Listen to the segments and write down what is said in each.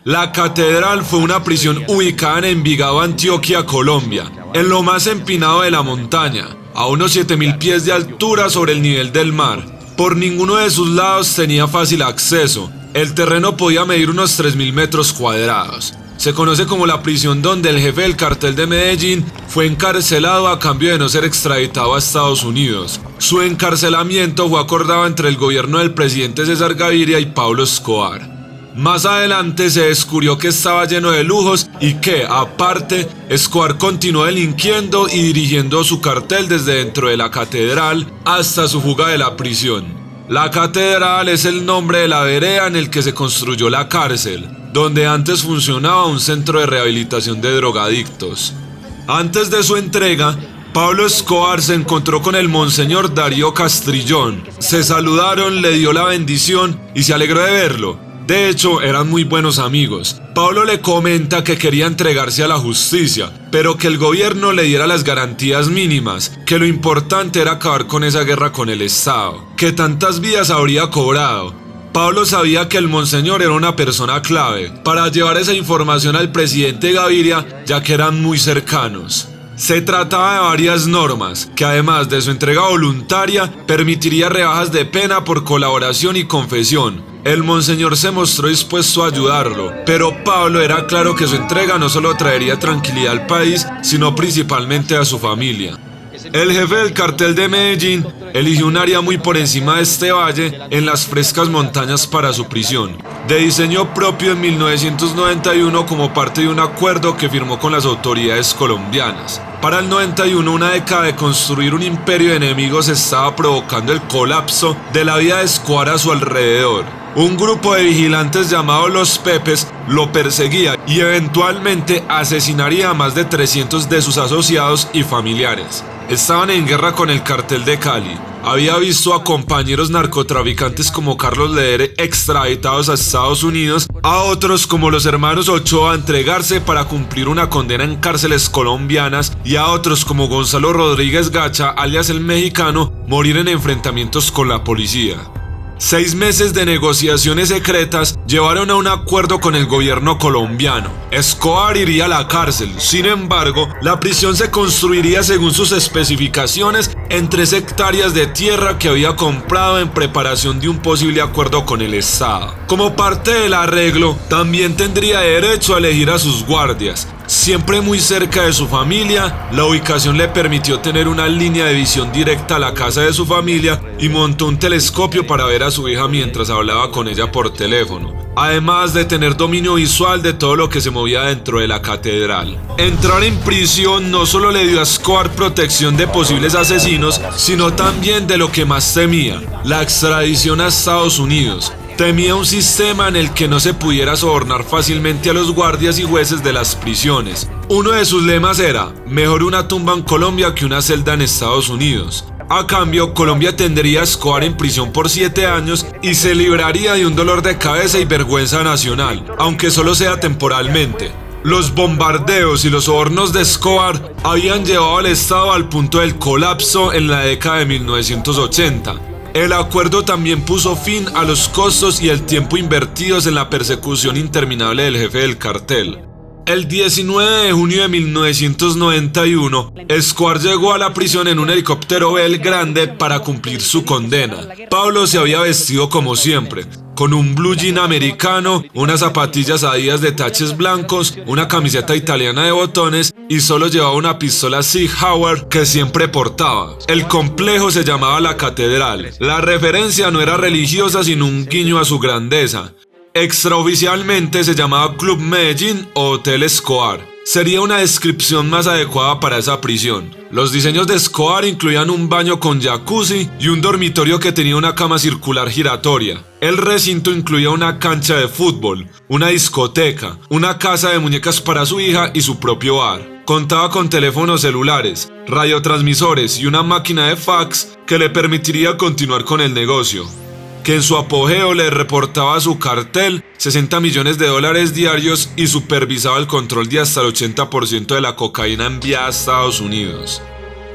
La Catedral fue una prisión ubicada en Envigado, Antioquia, Colombia, en lo más empinado de la montaña, a unos 7.000 pies de altura sobre el nivel del mar. Por ninguno de sus lados tenía fácil acceso. El terreno podía medir unos 3.000 metros cuadrados. Se conoce como la prisión donde el jefe del cartel de Medellín fue encarcelado a cambio de no ser extraditado a Estados Unidos. Su encarcelamiento fue acordado entre el gobierno del presidente César Gaviria y Pablo Escobar. Más adelante se descubrió que estaba lleno de lujos y que, aparte, Escobar continuó delinquiendo y dirigiendo su cartel desde dentro de la catedral hasta su fuga de la prisión. La catedral es el nombre de la vereda en el que se construyó la cárcel, donde antes funcionaba un centro de rehabilitación de drogadictos. Antes de su entrega, Pablo Escobar se encontró con el Monseñor Darío Castrillón. Se saludaron, le dio la bendición y se alegró de verlo. De hecho, eran muy buenos amigos. Pablo le comenta que quería entregarse a la justicia, pero que el gobierno le diera las garantías mínimas, que lo importante era acabar con esa guerra con el Estado, que tantas vidas habría cobrado. Pablo sabía que el monseñor era una persona clave para llevar esa información al presidente Gaviria, ya que eran muy cercanos. Se trataba de varias normas, que además de su entrega voluntaria, permitiría rebajas de pena por colaboración y confesión. El monseñor se mostró dispuesto a ayudarlo, pero Pablo era claro que su entrega no solo traería tranquilidad al país, sino principalmente a su familia. El jefe del cartel de Medellín eligió un área muy por encima de este valle, en las frescas montañas para su prisión, de diseño propio en 1991 como parte de un acuerdo que firmó con las autoridades colombianas. Para el 91, una década de construir un imperio de enemigos estaba provocando el colapso de la vida de Escobar a su alrededor. Un grupo de vigilantes llamados los Pepes lo perseguía y eventualmente asesinaría a más de 300 de sus asociados y familiares. Estaban en guerra con el cartel de Cali. Había visto a compañeros narcotraficantes como Carlos Ledere extraditados a Estados Unidos, a otros como los hermanos Ochoa entregarse para cumplir una condena en cárceles colombianas y a otros como Gonzalo Rodríguez Gacha, alias el Mexicano, morir en enfrentamientos con la policía. 6 meses de negociaciones secretas llevaron a un acuerdo con el gobierno colombiano. Escobar iría a la cárcel, sin embargo, la prisión se construiría según sus especificaciones en 3 hectáreas de tierra que había comprado en preparación de un posible acuerdo con el Estado. Como parte del arreglo, también tendría derecho a elegir a sus guardias. Siempre muy cerca de su familia, la ubicación le permitió tener una línea de visión directa a la casa de su familia y montó un telescopio para ver a su hija mientras hablaba con ella por teléfono, además de tener dominio visual de todo lo que se movía dentro de la catedral. Entrar en prisión no solo le dio a Escobar protección de posibles asesinos, sino también de lo que más temía, la extradición a Estados Unidos. Temía un sistema en el que no se pudiera sobornar fácilmente a los guardias y jueces de las prisiones. Uno de sus lemas era: mejor una tumba en Colombia que una celda en Estados Unidos. A cambio, Colombia tendría a Escobar en prisión por 7 años y se libraría de un dolor de cabeza y vergüenza nacional, aunque solo sea temporalmente. Los bombardeos y los sobornos de Escobar habían llevado al Estado al punto del colapso en la década de 1980. El acuerdo también puso fin a los costos y el tiempo invertidos en la persecución interminable del jefe del cartel. El 19 de junio de 1991, Escobar llegó a la prisión en un helicóptero Bell grande para cumplir su condena. Pablo se había vestido como siempre, con un blue jean americano, unas zapatillas Adidas de taches blancos, una camiseta italiana de botones y solo llevaba una pistola Sig Sauer que siempre portaba. El complejo se llamaba La Catedral. La referencia no era religiosa sino un guiño a su grandeza. Extraoficialmente se llamaba Club Medellín o Hotel Escobar. Sería una descripción más adecuada para esa prisión. Los diseños de Escobar incluían un baño con jacuzzi y un dormitorio que tenía una cama circular giratoria. El recinto incluía una cancha de fútbol, una discoteca, una casa de muñecas para su hija y su propio bar. Contaba con teléfonos celulares, radiotransmisores y una máquina de fax que le permitiría continuar con el negocio, que en su apogeo le reportaba a su cartel $60 millones diarios y supervisaba el control de hasta el 80% de la cocaína enviada a Estados Unidos.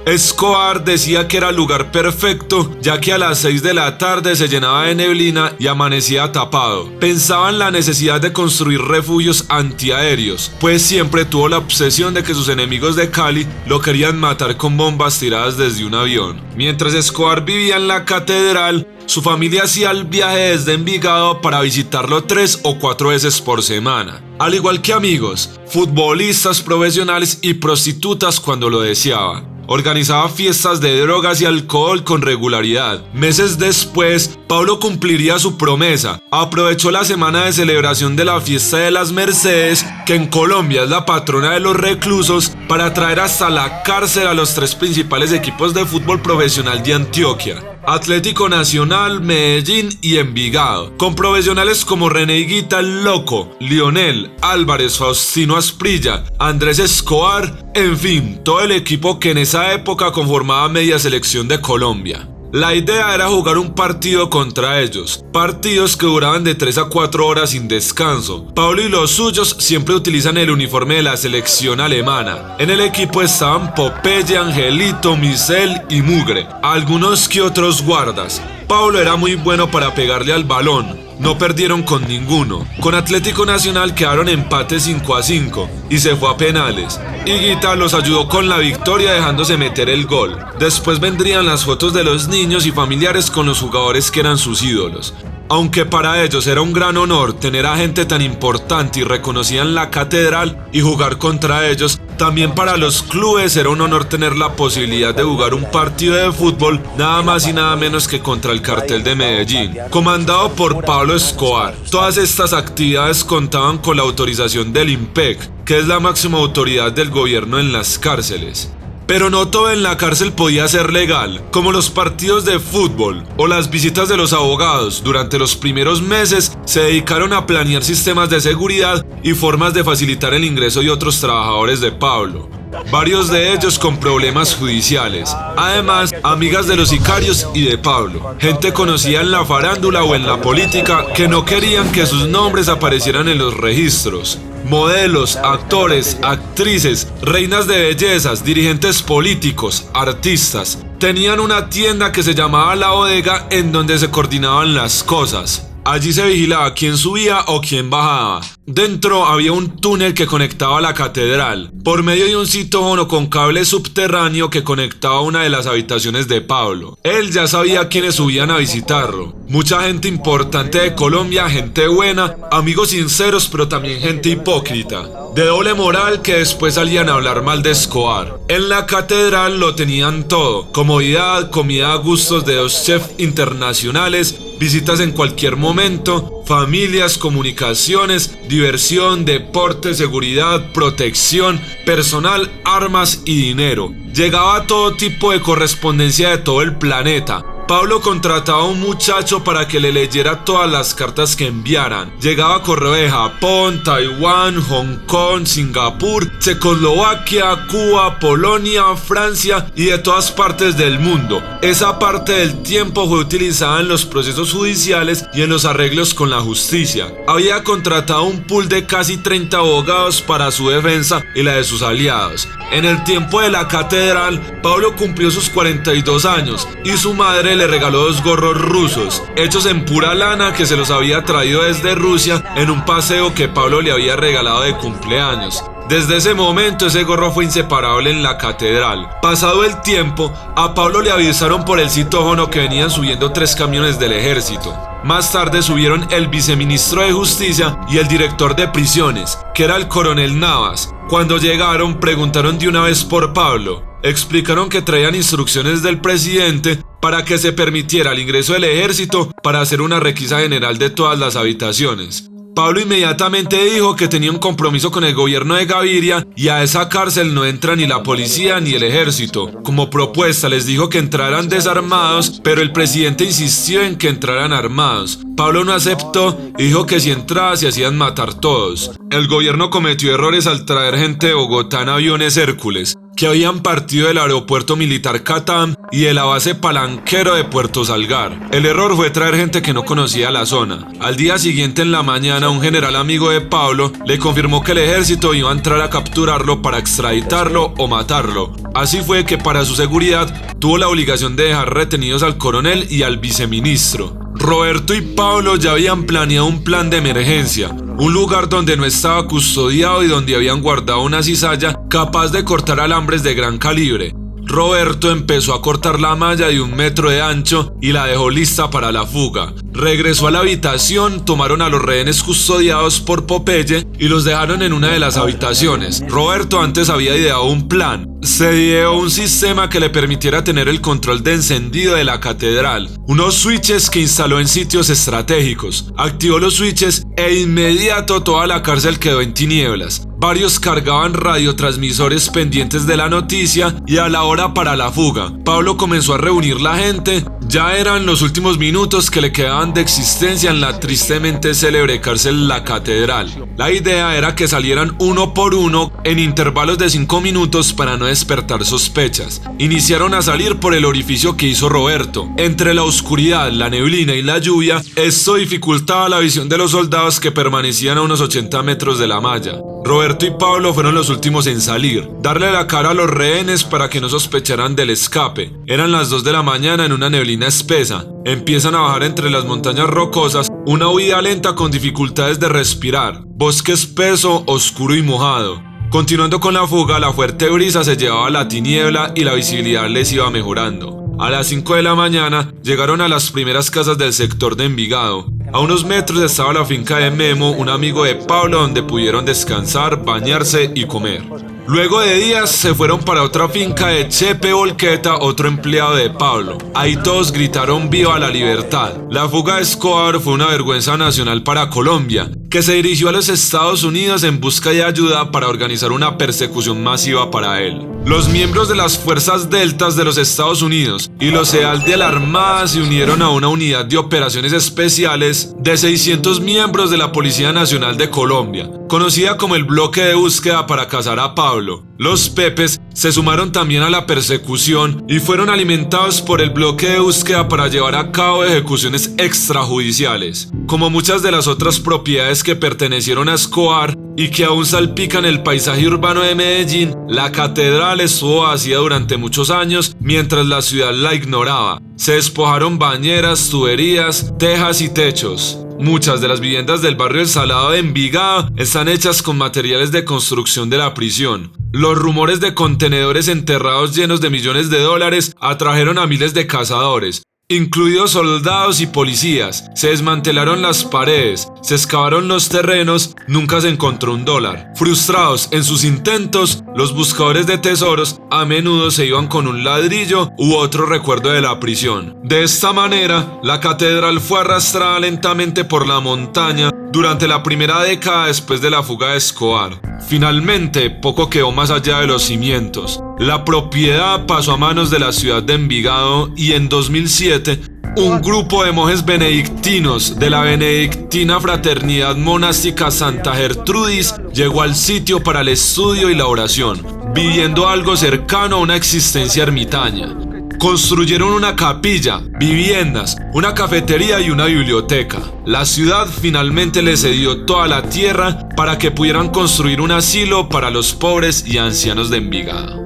Escobar decía que era el lugar perfecto, ya que a las 6 de la tarde se llenaba de neblina y amanecía tapado. Pensaba en la necesidad de construir refugios antiaéreos, pues siempre tuvo la obsesión de que sus enemigos de Cali lo querían matar con bombas tiradas desde un avión. Mientras Escobar vivía en la catedral, su familia hacía el viaje desde Envigado para visitarlo 3 o 4 veces por semana. Al igual que amigos, futbolistas profesionales y prostitutas cuando lo deseaba. Organizaba fiestas de drogas y alcohol con regularidad. Meses después, Pablo cumpliría su promesa. Aprovechó la semana de celebración de la fiesta de las Mercedes, que en Colombia es la patrona de los reclusos, para traer hasta la cárcel a los 3 principales equipos de fútbol profesional de Antioquia: Atlético Nacional, Medellín y Envigado, con profesionales como René Higuita el Loco, Lionel, Álvarez, Faustino Asprilla, Andrés Escobar, en fin, todo el equipo que en esa época conformaba media selección de Colombia. La idea era jugar un partido contra ellos, partidos que duraban de 3 a 4 horas sin descanso. Pablo y los suyos siempre utilizan el uniforme de la selección alemana. En el equipo estaban Popeye, Angelito, Misel y Mugre, algunos que otros guardas. Pablo era muy bueno para pegarle al balón. No perdieron con ninguno. Con Atlético Nacional quedaron empate 5-5 y se fue a penales. Higuita los ayudó con la victoria dejándose meter el gol. Después vendrían las fotos de los niños y familiares con los jugadores que eran sus ídolos. Aunque para ellos era un gran honor tener a gente tan importante y reconocida en la catedral y jugar contra ellos, también para los clubes era un honor tener la posibilidad de jugar un partido de fútbol nada más y nada menos que contra el Cartel de Medellín, comandado por Pablo Escobar. Todas estas actividades contaban con la autorización del IMPEC, que es la máxima autoridad del gobierno en las cárceles. Pero no todo en la cárcel podía ser legal, como los partidos de fútbol o las visitas de los abogados. Durante los primeros meses se dedicaron a planear sistemas de seguridad y formas de facilitar el ingreso de otros trabajadores de Pablo, varios de ellos con problemas judiciales. Además, amigas de los sicarios y de Pablo, gente conocida en la farándula o en la política que no querían que sus nombres aparecieran en los registros. Modelos, actores, actrices, reinas de bellezas, dirigentes políticos, artistas. Tenían una tienda que se llamaba La Bodega, en donde se coordinaban las cosas. Allí se vigilaba quién subía o quién bajaba. Dentro había un túnel que conectaba a la catedral, por medio de un citófono con cable subterráneo que conectaba una de las habitaciones de Pablo. Él ya sabía quiénes subían a visitarlo. Mucha gente importante de Colombia, gente buena, amigos sinceros, pero también gente hipócrita, de doble moral, que después salían a hablar mal de Escobar. En la catedral lo tenían todo: comodidad, comida a gustos de 2 chefs internacionales, visitas en cualquier momento, familias, comunicaciones, diversión, deporte, seguridad, protección, personal, armas y dinero. Llegaba todo tipo de correspondencia de todo el planeta. Pablo contrataba a un muchacho para que le leyera todas las cartas que enviaran. Llegaba correo de Japón, Taiwán, Hong Kong, Singapur, Checoslovaquia, Cuba, Polonia, Francia y de todas partes del mundo. Esa parte del tiempo fue utilizada en los procesos judiciales y en los arreglos con la justicia. Había contratado un pool de casi 30 abogados para su defensa y la de sus aliados. En el tiempo de la catedral, Pablo cumplió sus 42 años y su madre le regaló 2 gorros rusos, hechos en pura lana, que se los había traído desde Rusia en un paseo que Pablo le había regalado de cumpleaños. Desde ese momento ese gorro fue inseparable en la catedral. Pasado el tiempo, a Pablo le avisaron por el citófono que venían subiendo 3 camiones del ejército. Más tarde subieron el viceministro de Justicia y el director de prisiones, que era el coronel Navas. Cuando llegaron, preguntaron de una vez por Pablo. Explicaron que traían instrucciones del presidente para que se permitiera el ingreso del ejército para hacer una requisa general de todas las habitaciones. Pablo inmediatamente dijo que tenía un compromiso con el gobierno de Gaviria y a esa cárcel no entra ni la policía ni el ejército. Como propuesta les dijo que entraran desarmados, pero el presidente insistió en que entraran armados. Pablo no aceptó y dijo que si entraba se hacían matar todos. El gobierno cometió errores al traer gente de Bogotá en aviones Hércules, que habían partido del aeropuerto militar Catam y de la base Palanquero de Puerto Salgar. El error fue traer gente que no conocía la zona. Al día siguiente en la mañana, un general amigo de Pablo le confirmó que el ejército iba a entrar a capturarlo para extraditarlo o matarlo. Así fue que para su seguridad tuvo la obligación de dejar retenidos al coronel y al viceministro. Roberto y Pablo ya habían planeado un plan de emergencia, un lugar donde no estaba custodiado y donde habían guardado una cizalla capaz de cortar alambres de gran calibre. Roberto empezó a cortar la malla de 1 metro de ancho y la dejó lista para la fuga. Regresó a la habitación, tomaron a los rehenes custodiados por Popeye y los dejaron en una de las habitaciones. Roberto antes había ideado un plan. Se ideó un sistema que le permitiera tener el control de encendido de la catedral, unos switches que instaló en sitios estratégicos. Activó los switches e inmediato toda la cárcel quedó en tinieblas. Varios cargaban radiotransmisores pendientes de la noticia y a la hora para la fuga. Pablo comenzó a reunir la gente. Ya eran los últimos minutos que le quedaban de existencia en la tristemente célebre cárcel La Catedral. La idea era que salieran uno por uno en intervalos de 5 minutos para no despertar sospechas. Iniciaron a salir por el orificio que hizo Roberto. Entre la oscuridad, la neblina y la lluvia, esto dificultaba la visión de los soldados que permanecían a unos 80 metros de la malla. Roberto y Pablo fueron los últimos en salir, darle la cara a los rehenes para que no sospecharan del escape. Eran las 2 de la mañana en una neblina espesa. Empiezan a bajar entre las montañas rocosas, una huida lenta con dificultades de respirar, bosque espeso, oscuro y mojado. Continuando con la fuga, la fuerte brisa se llevaba la tiniebla y la visibilidad les iba mejorando. A las 5 de la mañana llegaron a las primeras casas del sector de Envigado. A unos metros estaba la finca de Memo, un amigo de Pablo, donde pudieron descansar, bañarse y comer. Luego de días se fueron para otra finca de Chepe Volqueta, otro empleado de Pablo. Ahí todos gritaron ¡Viva la libertad! La fuga de Escobar fue una vergüenza nacional para Colombia, que se dirigió a los Estados Unidos en busca de ayuda para organizar una persecución masiva para él. Los miembros de las fuerzas deltas de los Estados Unidos y los EAL de la Armada se unieron a una unidad de operaciones especiales de 600 miembros de la Policía Nacional de Colombia, conocida como el Bloque de Búsqueda para cazar a Pablo. Los Pepes se sumaron también a la persecución y fueron alimentados por el Bloque de Búsqueda para llevar a cabo ejecuciones extrajudiciales. Como muchas de las otras propiedades que pertenecieron a Escobar y que aún salpican el paisaje urbano de Medellín, la catedral estuvo vacía durante muchos años mientras la ciudad la ignoraba. Se despojaron bañeras, tuberías, tejas y techos. Muchas de las viviendas del barrio El Salado de Envigado están hechas con materiales de construcción de la prisión. Los rumores de contenedores enterrados llenos de millones de dólares atrajeron a miles de cazadores, incluidos soldados y policías. Se desmantelaron las paredes, se excavaron los terrenos, nunca se encontró un dólar. Frustrados en sus intentos, los buscadores de tesoros a menudo se iban con un ladrillo u otro recuerdo de la prisión. De esta manera, la catedral fue arrastrada lentamente por la montaña durante la primera década después de la fuga de Escobar. Finalmente, poco quedó más allá de los cimientos. La propiedad pasó a manos de la ciudad de Envigado y en 2007, un grupo de monjes benedictinos de la benedictina Fraternidad Monástica Santa Gertrudis llegó al sitio para el estudio y la oración, viviendo algo cercano a una existencia ermitaña. Construyeron una capilla, viviendas, una cafetería y una biblioteca. La ciudad finalmente les cedió toda la tierra para que pudieran construir un asilo para los pobres y ancianos de Envigado.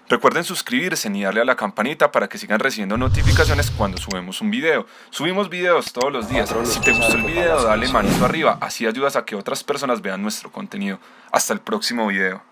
Recuerden suscribirse y darle a la campanita para que sigan recibiendo notificaciones cuando subimos un video. Subimos videos todos los días. Si te gustó el video, dale manito arriba, así ayudas a que otras personas vean nuestro contenido. Hasta el próximo video.